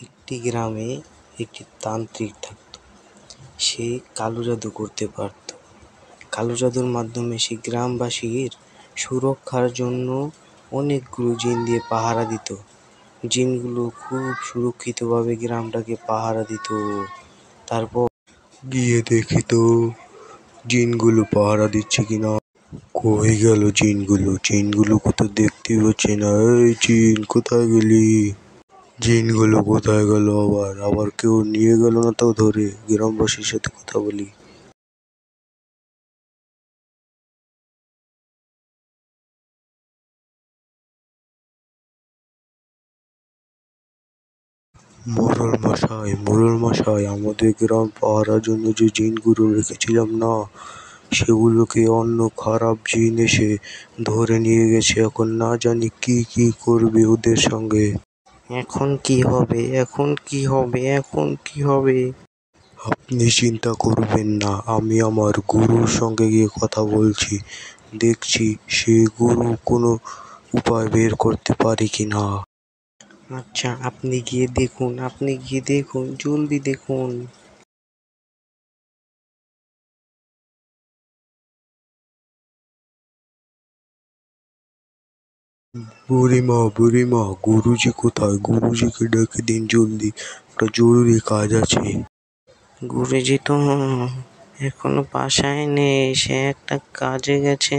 একটি গ্রামে একটি তান্ত্রিক থাকত। সে কালো জাদু করতে পারত। কালো জাদুর মাধ্যমে সে গ্রামবাসীর সুরক্ষার জন্য অনেকগুলো জিন দিয়ে পাহারা দিত। জিনগুলো খুব সুরক্ষিতভাবে গ্রামটাকে পাহারা দিত। তারপর গিয়ে দেখি তো জিনগুলো পাহারা দিচ্ছে কিনা। কই গেল জিনগুলো? জিনগুলো কোথাও দেখতে পাচ্ছি না। এই জিন কোথায় গেলি? জিনগুলো কোথায় গেল? আবার কেউ নিয়ে গেল না তো ধরে? গ্রামবাসীর সাথে কথা বলি। মোড়ল মশাই, আমাদের গ্রাম পাহারার জন্য যে জিনগুলো রেখেছিলাম না, সেগুলোকে অন্য খারাপ জিন এসে ধরে নিয়ে গেছে। এখন না জানি কি কি করবে ওদের সঙ্গে। এখন কি হবে? আপনি চিন্তা করবেন না, আমি আমার গুরুর সঙ্গে গিয়ে কথা বলছি। দেখছি সে গুরু কোনো উপায় বের করতে পারে কিনা। আচ্ছা, আপনি গিয়ে দেখুন, জলদি দেখুন। বুড়িমা, গুরুজি কোথায়? গুরুজিকে ডেকে দিন জলদি, একটা জরুরি কাজ আছে। গুরুজি তো এখনো বাসায় নেই, সে একটা কাজে গেছে।